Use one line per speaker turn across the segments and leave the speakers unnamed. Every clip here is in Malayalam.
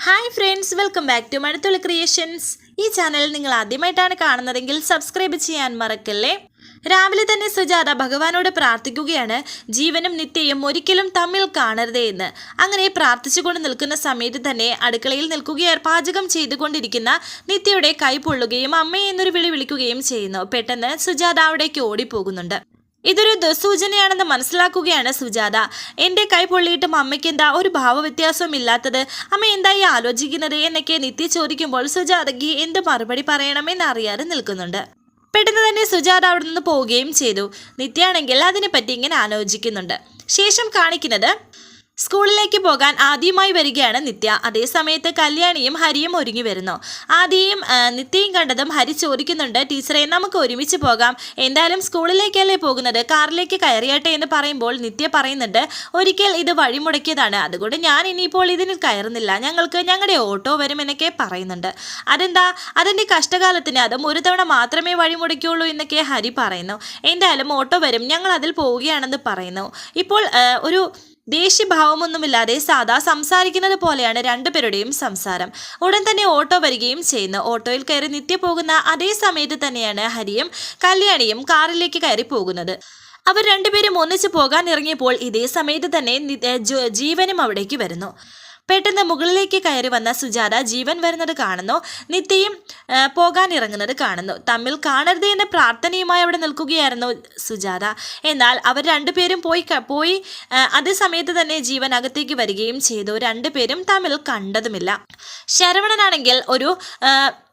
Hi friends, welcome back to Mazhathulli creations. ഈ ചാനൽ നിങ്ങൾ ആദ്യമായിട്ടാണ് കാണുന്നതെങ്കിൽ സബ്സ്ക്രൈബ് ചെയ്യാൻ മറക്കല്ലേ. രാവിലെ തന്നെ സുജാത ഭഗവാനോട് പ്രാർത്ഥിക്കുകയാണ്, ജീവനും നിത്യയും ഒരിക്കലും തമ്മിൽ കാണരുതേ എന്ന്. അങ്ങനെ പ്രാർത്ഥിച്ചുകൊണ്ട് നിൽക്കുന്ന സമയത്ത് തന്നെ അടുക്കളയിൽ നിൽക്കുകയായി പാചകം ചെയ്തുകൊണ്ടിരിക്കുന്ന നിത്യയുടെ കൈ പൊള്ളുകയും അമ്മേ എന്നൊരു വിളി വിളിക്കുകയും ചെയ്യുന്നു. പെട്ടെന്ന് സുജാത അവിടേക്ക് ഓടിപ്പോകുന്നുണ്ട്. ഇതൊരു ദുസൂചനയാണെന്ന് മനസ്സിലാക്കുകയാണ് സുജാത. എൻ്റെ കൈ പൊള്ളിയിട്ടും അമ്മയ്ക്ക് എന്താ ഒരു ഭാവവ്യത്യാസവും ഇല്ലാത്തത്, അമ്മ എന്തായി ആലോചിക്കുന്നത് എന്നൊക്കെ നിത്യ ചോദിക്കുമ്പോൾ സുജാതയ്ക്ക് എന്ത് മറുപടി പറയണമെന്ന് അറിയാതെ നിൽക്കുന്നുണ്ട്. പെട്ടെന്ന് തന്നെ സുജാത അവിടെ നിന്ന് പോവുകയും ചെയ്തു. നിത്യയാണെങ്കിൽ അതിനെപ്പറ്റി ഇങ്ങനെ ആലോചിക്കുന്നുണ്ട്. ശേഷം കാണിക്കുന്നത് സ്കൂളിലേക്ക് പോകാൻ ആദ്യമായി വരികയാണ് നിത്യ. അതേസമയത്ത് കല്യാണിയും ഹരിയും ഒരുങ്ങി വരുന്നു. ആദ്യയും നിത്യയും കണ്ടതും ഹരി ചോദിക്കുന്നുണ്ട്, ടീച്ചറെ നമുക്ക് ഒരുമിച്ച് പോകാം, എന്തായാലും സ്കൂളിലേക്കല്ലേ പോകുന്നത്, കാറിലേക്ക് കയറിയാട്ടെ എന്ന് പറയുമ്പോൾ നിത്യ പറയുന്നുണ്ട്, ഒരിക്കൽ ഇത് വഴിമുടക്കിയതാണ്, അതുകൊണ്ട് ഞാൻ ഇനിയിപ്പോൾ ഇതിന് കയറുന്നില്ല, ഞങ്ങൾക്ക് ഞങ്ങളുടെ ഓട്ടോ വരുമെന്നൊക്കെ പറയുന്നുണ്ട്. അതെന്താ, അതിൻ്റെ കഷ്ടകാലത്തിന് അതും ഒരു തവണ മാത്രമേ വഴിമുടക്കിയുള്ളൂ എന്നൊക്കെ ഹരി പറയുന്നു. എന്തായാലും ഓട്ടോ വരും, ഞങ്ങൾ അതിൽ പോവുകയാണെന്ന് പറയുന്നു. ഇപ്പോൾ ഒരു ദേഷ്യഭാവമൊന്നുമില്ലാതെ സാധാ സംസാരിക്കുന്നത് പോലെയാണ് രണ്ടുപേരുടെയും സംസാരം. ഉടൻ തന്നെ ഓട്ടോ വരികയും ചെയ്യുന്നു. ഓട്ടോയിൽ കയറി നിത്യ പോകുന്ന അതേ സമയത്ത് തന്നെയാണ് ഹരിയും കല്യാണിയും കാറിലേക്ക് കയറി പോകുന്നത്. അവർ രണ്ടുപേരും ഒന്നിച്ച് പോകാൻ ഇറങ്ങിയപ്പോൾ ഇതേ സമയത്ത് തന്നെ ജീവനും അവിടേക്ക് വരുന്നു. പെട്ടെന്ന് മുകളിലേക്ക് കയറി വന്ന സുജാത ജീവൻ വരുന്നത് കാണുന്നു, നിത്യയും പോകാൻ ഇറങ്ങുന്നത് കാണുന്നു. തമ്മിൽ കാണരുത് എന്ന പ്രാർത്ഥനയുമായി അവിടെ നിൽക്കുകയായിരുന്നു സുജാത. എന്നാൽ അവർ രണ്ടുപേരും പോയി അതേ സമയത്ത് തന്നെ ജീവൻ അകത്തേക്ക് വരികയും ചെയ്തു. രണ്ടുപേരും തമ്മിൽ കണ്ടതുമില്ല. ശരവണനാണെങ്കിൽ ഒരു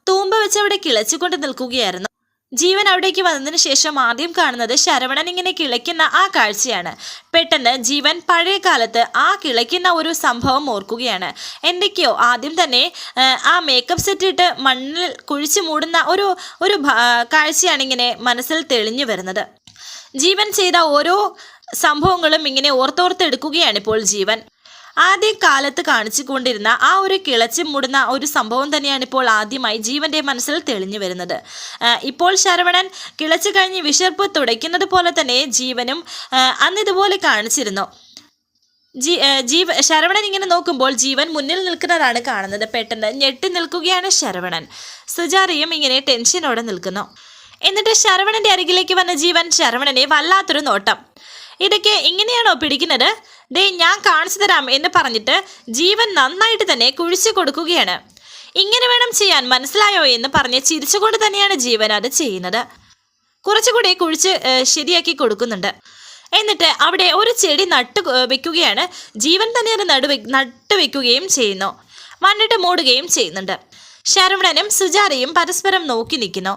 തൂമ്പ വെച്ച് അവിടെ കിളച്ചുകൊണ്ട് നിൽക്കുകയായിരുന്നു. ജീവൻ അവിടേക്ക് വന്നതിന് ശേഷം ആദ്യം കാണുന്നത് ശരവണൻ ഇങ്ങനെ കിളയ്ക്കുന്ന ആ കാഴ്ചയാണ്. പെട്ടെന്ന് ജീവൻ പഴയ കാലത്ത് ആ കിളയ്ക്കുന്ന ഒരു സംഭവം ഓർക്കുകയാണ്. എന്തൊക്കെയോ ആദ്യം തന്നെ ആ മേക്കപ്പ് സെറ്റ് ഇട്ട് മണ്ണിൽ കുഴിച്ചു മൂടുന്ന ഒരു കാഴ്ചയാണ് ഇങ്ങനെ മനസ്സിൽ തെളിഞ്ഞു വരുന്നത്. ജീവൻ ചെയ്ത ഓരോ സംഭവങ്ങളും ഇങ്ങനെ ഓർത്തെടുക്കുകയാണ് ഇപ്പോൾ ജീവൻ. ആദ്യ കാലത്ത് കാണിച്ചു കൊണ്ടിരുന്ന ആ ഒരു കിളച്ച് മൂടുന്ന ഒരു സംഭവം തന്നെയാണ് ഇപ്പോൾ ആദ്യമായി ജീവന്റെ മനസ്സിൽ തെളിഞ്ഞു വരുന്നത്. ഇപ്പോൾ ശരവണൻ കിളച്ചു കഴിഞ്ഞ് വിശർപ്പ് തുടയ്ക്കുന്നത് പോലെ തന്നെ ജീവനും അന്ന് ഇതുപോലെ കാണിച്ചിരുന്നു. ശരവണൻ ഇങ്ങനെ നോക്കുമ്പോൾ ജീവൻ മുന്നിൽ നിൽക്കുന്നതാണ് കാണുന്നത്. പെട്ടെന്ന് ഞെട്ടി നിൽക്കുകയാണ് ശരവണൻ. സുജാതയും ഇങ്ങനെ ടെൻഷനോടെ നിൽക്കുന്നു. എന്നിട്ട് ശരവണന്റെ അരികിലേക്ക് വന്ന ജീവൻ ശരവണനെ വല്ലാത്തൊരു നോട്ടം. ഇതൊക്കെ ഇങ്ങനെയാണോ പിടിക്കുന്നത്, ദേ ഞാൻ കാണിച്ചു തരാം എന്ന് പറഞ്ഞിട്ട് ജീവൻ നന്നായിട്ട് തന്നെ കുഴിച്ചു കൊടുക്കുകയാണ്. ഇങ്ങനെ വേണം ചെയ്യാൻ, മനസ്സിലായോ എന്ന് പറഞ്ഞ് ചിരിച്ചുകൊണ്ട് തന്നെയാണ് ജീവൻ അത് ചെയ്യുന്നത്. കുറച്ചുകൂടി കുഴിച്ച് ശരിയാക്കി കൊടുക്കുന്നുണ്ട്. എന്നിട്ട് അവിടെ ഒരു ചെടി വെക്കുകയാണ്. ജീവൻ തന്നെ അത് നട്ടു വെക്കുകയും ചെയ്യുന്നു. മണ്ണിട്ട് മൂടുകയും ചെയ്യുന്നുണ്ട്. ശരവണനും സുജാതയും പരസ്പരം നോക്കി നിൽക്കുന്നു.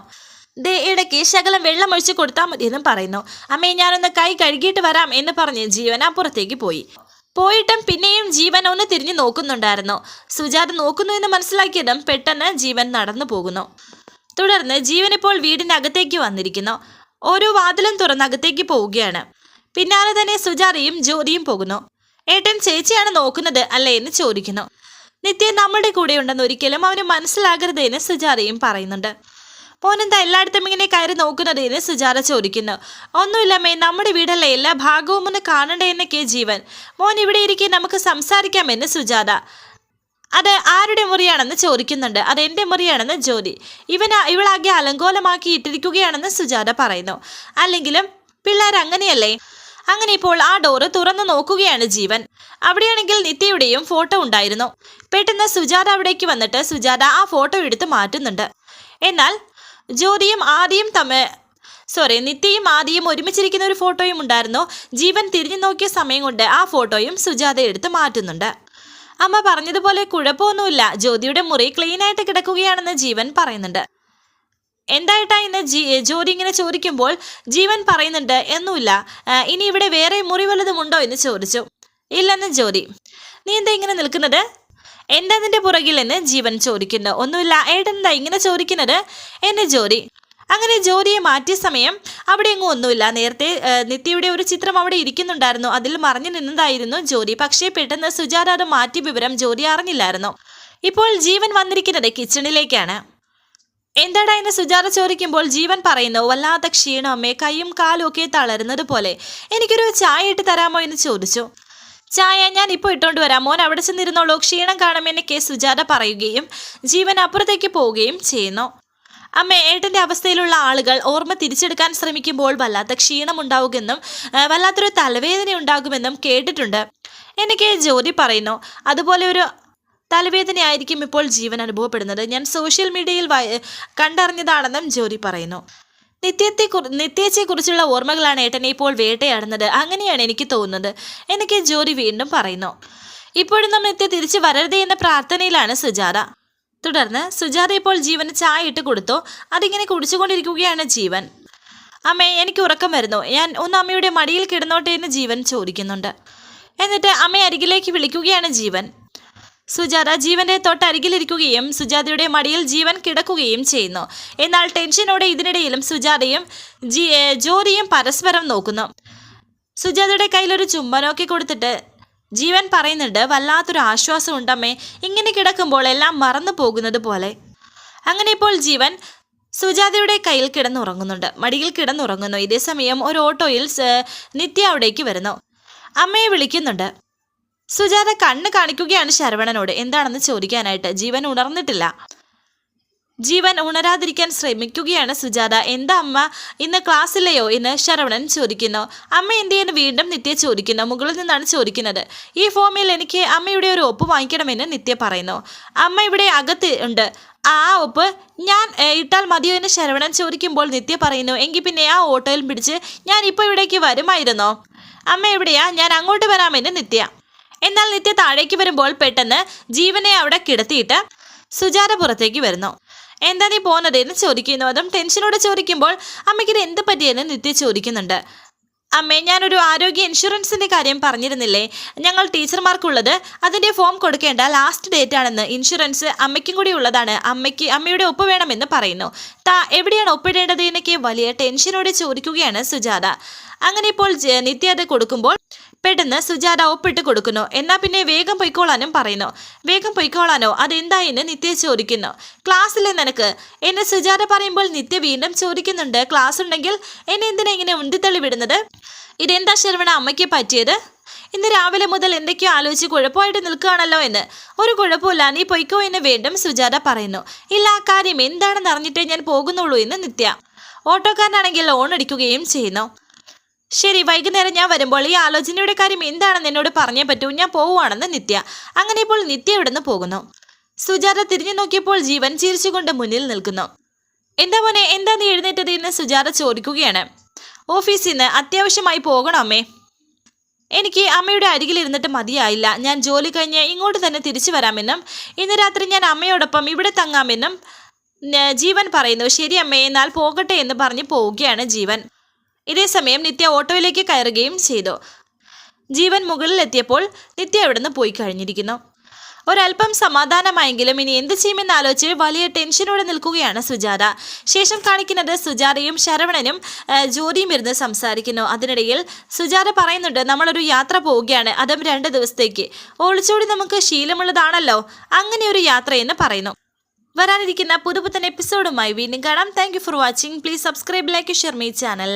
ഇടയ്ക്ക് ശകലം വെള്ളം ഒഴിച്ച് കൊടുത്താൽ മതി എന്നും പറയുന്നു. അമ്മേ ഞാനൊന്ന് കൈ കഴുകിയിട്ട് വരാം എന്ന് പറഞ്ഞ് ജീവൻ അപ്പുറത്തേക്ക് പോയിട്ടും പിന്നെയും ജീവൻ ഒന്ന് തിരിഞ്ഞു നോക്കുന്നുണ്ടായിരുന്നു. സുജാത നോക്കുന്നു എന്ന് മനസ്സിലാക്കിയതും പെട്ടെന്ന് ജീവൻ നടന്നു പോകുന്നു. തുടർന്ന് ജീവൻ ഇപ്പോൾ വീടിൻ്റെ അകത്തേക്ക് വന്നിരിക്കുന്നു. ഓരോ വാതിലും തുറന്ന് അകത്തേക്ക് പോവുകയാണ്. പിന്നാലെ തന്നെ സുജാതയും ജ്യോതിയും പോകുന്നു. ഏട്ടൻ ചേച്ചിയാണ് നോക്കുന്നത് അല്ലേ എന്ന് ചോദിക്കുന്നു. നിത്യ നമ്മുടെ കൂടെ ഉണ്ടെന്ന് ഒരിക്കലും അവന് മനസ്സിലാകരുത് എന്ന് സുജാതയും പറയുന്നുണ്ട്. മോനെന്താ എല്ലായിടത്തും ഇങ്ങനെ കയറി നോക്കുന്നത് എന്ന് സുജാത ചോദിക്കുന്നു. ഒന്നുമില്ലമ്മേ, നമ്മുടെ വീടല്ലേ, എല്ലാ ഭാഗവും ഒന്ന് കാണണ്ടേ എന്നൊക്കെ ജീവൻ. മോൻ ഇവിടെ ഇരിക്കെ നമുക്ക് സംസാരിക്കാമെന്ന് സുജാത. അത് ആരുടെ മുറിയാണെന്ന് ചോദിക്കുന്നുണ്ട്. അത് എൻ്റെ മുറിയാണെന്ന് ജ്യോതി. ഇവളാകെ അലങ്കോലമാക്കി ഇട്ടിരിക്കുകയാണെന്ന് സുജാത പറയുന്നു. അല്ലെങ്കിലും പിള്ളേർ അങ്ങനെയല്ലേ. അങ്ങനെ ഇപ്പോൾ ആ ഡോറ് തുറന്നു നോക്കുകയാണ് ജീവൻ. അവിടെയാണെങ്കിൽ നിത്യയുടെയും ഫോട്ടോ ഉണ്ടായിരുന്നു. പെട്ടെന്ന് സുജാത അവിടേക്ക് വന്നിട്ട് സുജാത ആ ഫോട്ടോ എടുത്ത് മാറ്റുന്നുണ്ട്. എന്നാൽ നിത്യയും ആദ്യം ഒരുമിച്ചിരിക്കുന്ന ഒരു ഫോട്ടോയും ഉണ്ടായിരുന്നു. ജീവൻ തിരിഞ്ഞു നോക്കിയ സമയം കൊണ്ട് ആ ഫോട്ടോയും സുജാത എടുത്ത് മാറ്റുന്നുണ്ട്. അമ്മ പറഞ്ഞതുപോലെ കുഴപ്പമൊന്നുമില്ല, ജ്യോതിയുടെ മുറി ക്ലീൻ ആയിട്ട് കിടക്കുകയാണെന്ന് ജീവൻ പറയുന്നുണ്ട്. എന്തായിട്ടാ ഇന്ന് ജ്യോതി ഇങ്ങനെ ചോദിക്കുമ്പോൾ ജീവൻ പറയുന്നുണ്ട്, ഒന്നുമില്ല, ഇനി ഇവിടെ വേറെ മുറി വല്ലതുമുണ്ടോ എന്ന് ചോദിച്ചു. ഇല്ലെന്ന് ജ്യോതി. നീ എന്താ ഇങ്ങനെ നിൽക്കുന്നത്, എന്താ നിന്റെ പുറകിൽ എന്ന് ജീവൻ ചോദിക്കുന്നു. ഒന്നുമില്ല, ഏട്ടൻ എന്താ ഇങ്ങനെ ചോദിക്കുന്നത് എന്ന് ജ്യോതി. അങ്ങനെ ജ്യോതിയെ മാറ്റിയ സമയം അവിടെ എങ്ങും ഒന്നുമില്ല. നേരത്തെ നിത്യയുടെ ഒരു ചിത്രം അവിടെ ഇരിക്കുന്നുണ്ടായിരുന്നു, അതിൽ മറഞ്ഞു നിന്നതായിരുന്നു ജ്യോതി. പക്ഷേ പെട്ടെന്ന് സുജാത അത് മാറ്റിയ വിവരം ജ്യോതി അറിഞ്ഞില്ലായിരുന്നു. ഇപ്പോൾ ജീവൻ വന്നിരിക്കുന്നത് കിച്ചണിലേക്കാണ്. എന്താടാ എന്ന് സുജാത ചോദിക്കുമ്പോൾ ജീവൻ പറയുന്നു, വല്ലാത്ത ക്ഷീണം അമ്മേ, കൈയും കാലും ഒക്കെ തളരുന്നത് പോലെ, എനിക്കൊരു ചായ ഇട്ട് തരാമോ എന്ന് ചോദിച്ചു. ചായ ഞാൻ ഇപ്പോൾ ഇട്ടുകൊണ്ട് വരാം, മോൻ അവിടെ ചെന്നിരുന്നോളൂ, ക്ഷീണം കാണുമെന്നൊക്കെ സുജാത പറയുകയും ജീവൻ അപ്പുറത്തേക്ക് പോവുകയും ചെയ്യുന്നു. അമ്മ, ഏട്ടൻ്റെ അവസ്ഥയിലുള്ള ആളുകൾ ഓർമ്മ തിരിച്ചെടുക്കാൻ ശ്രമിക്കുമ്പോൾ വല്ലാത്ത ക്ഷീണം ഉണ്ടാവുമെന്നും വല്ലാത്തൊരു തലവേദന ഉണ്ടാകുമെന്നും കേട്ടിട്ടുണ്ട് എനിക്ക് ജ്യോതി പറയുന്നു. അതുപോലെ ഒരു തലവേദനയായിരിക്കും ഇപ്പോൾ ജീവൻ അനുഭവപ്പെടുന്നത്. ഞാൻ സോഷ്യൽ മീഡിയയിൽ കണ്ടറിഞ്ഞതാണെന്നും ജ്യോതി പറയുന്നു. നിത്യത്തെക്കുറിച്ചുള്ള ഓർമ്മകളാണ് ഏട്ടനെ ഇപ്പോൾ വേട്ടയാടുന്നത്, അങ്ങനെയാണ് എനിക്ക് തോന്നുന്നത് എനിക്ക് ജ്യോതി വീണ്ടും പറയുന്നു. ഇപ്പോഴും നമ്മൾ നിത്യ തിരിച്ചു വരരുതേ എന്ന പ്രാർത്ഥനയിലാണ് സുജാത. തുടർന്ന് സുജാത ഇപ്പോൾ ജീവന് ചായ ഇട്ട് കൊടുത്തു. അതിങ്ങനെ കുടിച്ചുകൊണ്ടിരിക്കുകയാണ് ജീവൻ. അമ്മേ, എനിക്ക് ഉറക്കം വരുന്നു, ഞാൻ ഒന്ന് അമ്മയുടെ മടിയിൽ കിടന്നോട്ടെ എന്ന് ജീവൻ ചോദിക്കുന്നുണ്ട്. എന്നിട്ട് അമ്മയെ അരികിലേക്ക് വിളിക്കുകയാണ് ജീവൻ. സുജാത ജീവന്റെ തൊട്ടരികിലിരിക്കുകയും സുജാതയുടെ മടിയിൽ ജീവൻ കിടക്കുകയും ചെയ്യുന്നു. എന്നാൽ ടെൻഷനോടെ ഇതിനിടയിലും സുജാതയും ജ്യോതിയും പരസ്പരം നോക്കുന്നു. സുജാതയുടെ കയ്യിലൊരു ചുംബനമൊക്കെ കൊടുത്തിട്ട് ജീവൻ പറയുന്നുണ്ട്, വല്ലാത്തൊരു ആശ്വാസം ഉണ്ടമ്മേ, ഇങ്ങനെ കിടക്കുമ്പോൾ എല്ലാം മറന്നു പോകുന്നത് പോലെ. അങ്ങനെ ഇപ്പോൾ ജീവൻ സുജാതയുടെ കയ്യിൽ കിടന്നുറങ്ങുന്നുണ്ട്, മടിയിൽ കിടന്നുറങ്ങുന്നു. ഇതേ സമയം ഒരു ഓട്ടോയിൽ നിത്യ അവിടേക്ക് വരുന്നു. അമ്മയെ വിളിക്കുന്നുണ്ട്. സുജാത കണ്ണ് കാണിക്കുകയാണ് ശരവണനോട് എന്താണെന്ന് ചോദിക്കാനായിട്ട്. ജീവൻ ഉണർന്നിട്ടില്ല. ജീവൻ ഉണരാതിരിക്കാൻ ശ്രമിക്കുകയാണ് സുജാത. എന്താ അമ്മ, ഇന്ന് ക്ലാസ്സില്ലയോ എന്ന് ശരവണൻ ചോദിക്കുന്നു. അമ്മ എന്തിയെന്ന് വീണ്ടും നിത്യ ചോദിക്കുന്നു. മുകളിൽ നിന്നാണ് ചോദിക്കുന്നത്. ഈ ഫോമിൽ എനിക്ക് അമ്മയുടെ ഒരു ഒപ്പ് വാങ്ങിക്കണമെന്ന് നിത്യ പറയുന്നു. അമ്മ ഇവിടെ അകത്ത് ഉണ്ട്, ആ ഒപ്പ് ഞാൻ ഇട്ടാൽ മതിയോ എന്ന് ശരവണൻ ചോദിക്കുമ്പോൾ നിത്യ പറയുന്നു, എങ്കിൽ പിന്നെ ആ ഓട്ടോയിൽ പിടിച്ച് ഞാൻ ഇപ്പോൾ ഇവിടേക്ക് വരുമായിരുന്നോ? അമ്മ എവിടെയാ, ഞാൻ അങ്ങോട്ട് വരാമെന്ന് നിത്യ. എന്നാൽ നിത്യ താഴേക്ക് വരുമ്പോൾ പെട്ടെന്ന് ജീവനെ അവിടെ കിടത്തിയിട്ട് സുജാത പുറത്തേക്ക് വരുന്നു. എന്താ നീ പോകുന്നത് എന്ന് ചോദിക്കുന്നു. അതും ടെൻഷനോടെ ചോദിക്കുമ്പോൾ അമ്മയ്ക്കിത് എന്ത് പറ്റിയെന്ന് നിത്യ ചോദിക്കുന്നുണ്ട്. അമ്മേ, ഞാനൊരു ആരോഗ്യ ഇൻഷുറൻസിൻ്റെ കാര്യം പറഞ്ഞിരുന്നില്ലേ, ഞങ്ങൾ ടീച്ചർമാർക്കുള്ളത്, അതിൻ്റെ ഫോം കൊടുക്കേണ്ട ലാസ്റ്റ് ഡേറ്റ് ആണെന്ന്. ഇൻഷുറൻസ് അമ്മയ്ക്കും കൂടി ഉള്ളതാണ്, അമ്മയുടെ ഒപ്പ് വേണമെന്ന് പറയുന്നു. എവിടെയാണ് ഒപ്പിടേണ്ടത് എന്നൊക്കെ വലിയ ടെൻഷനോടെ ചോദിക്കുകയാണ് സുജാത. അങ്ങനെ ഇപ്പോൾ നിത്യ അത് കൊടുക്കുമ്പോൾ പെട്ടെന്ന് സുജാത ഒപ്പിട്ട് കൊടുക്കുന്നു. എന്നാൽ പിന്നെ വേഗം പൊയ്ക്കോളാനും പറയുന്നു. വേഗം പൊയ്ക്കോളാനോ, അതെന്തായെന്ന് നിത്യ ചോദിക്കുന്നു. ക്ലാസ്സിലെ നിനക്ക് എന്നെ സുജാത പറയുമ്പോൾ നിത്യ വീണ്ടും ചോദിക്കുന്നുണ്ട്, ക്ലാസ് ഉണ്ടെങ്കിൽ എന്നെ എന്തിനാ ഇങ്ങനെ ഉന്തിത്തള്ളി വിടുന്നത്? ഇതെന്താ ശരവണ അമ്മയ്ക്ക് പറ്റിയത്? ഇന്ന് രാവിലെ മുതൽ എന്തൊക്കെയോ ആലോചിച്ച് കുഴപ്പമായിട്ട് നിൽക്കുകയാണല്ലോ എന്ന്. ഒരു കുഴപ്പമില്ല, നീ പൊയ്ക്കോ എന്ന് വീണ്ടും സുജാത പറയുന്നു. ഇല്ല, ആ കാര്യം എന്താണെന്ന് അറിഞ്ഞിട്ടേ ഞാൻ പോകുന്നുള്ളൂ എന്ന് നിത്യ. ഓട്ടോക്കാരനാണെങ്കിൽ ലോൺ അടിക്കുകയും ചെയ്യുന്നു. ശരി, വൈകുന്നേരം ഞാൻ വരുമ്പോൾ ഈ ആലോചനയുടെ കാര്യം എന്താണെന്ന് എന്നോട് പറഞ്ഞേ പറ്റൂ, ഞാൻ പോവുകയാണെന്ന് നിത്യ. അങ്ങനെ ഇപ്പോൾ നിത്യ ഇവിടെ നിന്ന് പോകുന്നു. സുജാത തിരിഞ്ഞു നോക്കിയപ്പോൾ ജീവൻ ചിരിച്ചുകൊണ്ട് മുന്നിൽ നിൽക്കുന്നു. എന്താ മോനെ, എന്താ നീ എഴുന്നേറ്റത് എന്ന് സുജാത ചോദിക്കുകയാണ്. ഓഫീസിൽ നിന്ന് അത്യാവശ്യമായി പോകണം അമ്മേ, എനിക്ക് അമ്മയുടെ അരികിലിരുന്നിട്ട് മതിയായില്ല, ഞാൻ ജോലി കഴിഞ്ഞ് ഇങ്ങോട്ട് തന്നെ തിരിച്ചു വരാമെന്നും ഇന്ന് രാത്രി ഞാൻ അമ്മയോടൊപ്പം ഇവിടെ തങ്ങാമെന്നും ജീവൻ പറയുന്നു. ശരി അമ്മേ, എന്നാൽ പോകട്ടെ എന്ന് പറഞ്ഞ് പോവുകയാണ് ജീവൻ. ഇതേസമയം നിത്യ ഓട്ടോയിലേക്ക് കയറുകയും ചെയ്തു. ജീവൻ മുകളിലെത്തിയപ്പോൾ നിത്യ അവിടുന്ന് പോയി കഴിഞ്ഞിരിക്കുന്നു. ഒരല്പം സമാധാനമായെങ്കിലും ഇനി എന്ത് ചെയ്യുമെന്നാലോചിച്ച് വലിയ ടെൻഷനോടെ നിൽക്കുകയാണ് സുജാത. ശേഷം കാണിക്കുന്നത് സുജാതയും ശരവണനും ജ്യോതിയും ഇരുന്ന് സംസാരിക്കുന്നു. അതിനിടയിൽ സുജാത പറയുന്നുണ്ട്, നമ്മളൊരു യാത്ര പോവുകയാണ്, അതും 2 ദിവസത്തേക്ക്. ഒളിച്ചോടി നമുക്ക് ശീലമുള്ളതാണല്ലോ അങ്ങനെ ഒരു യാത്രയെന്ന് പറയുന്നു. വരാനിരിക്കുന്ന പുതുപുത്തൻ എപ്പിസോഡുമായി വീണ്ടും കാണാം. Thank you for watching. Please subscribe, like, share my channel.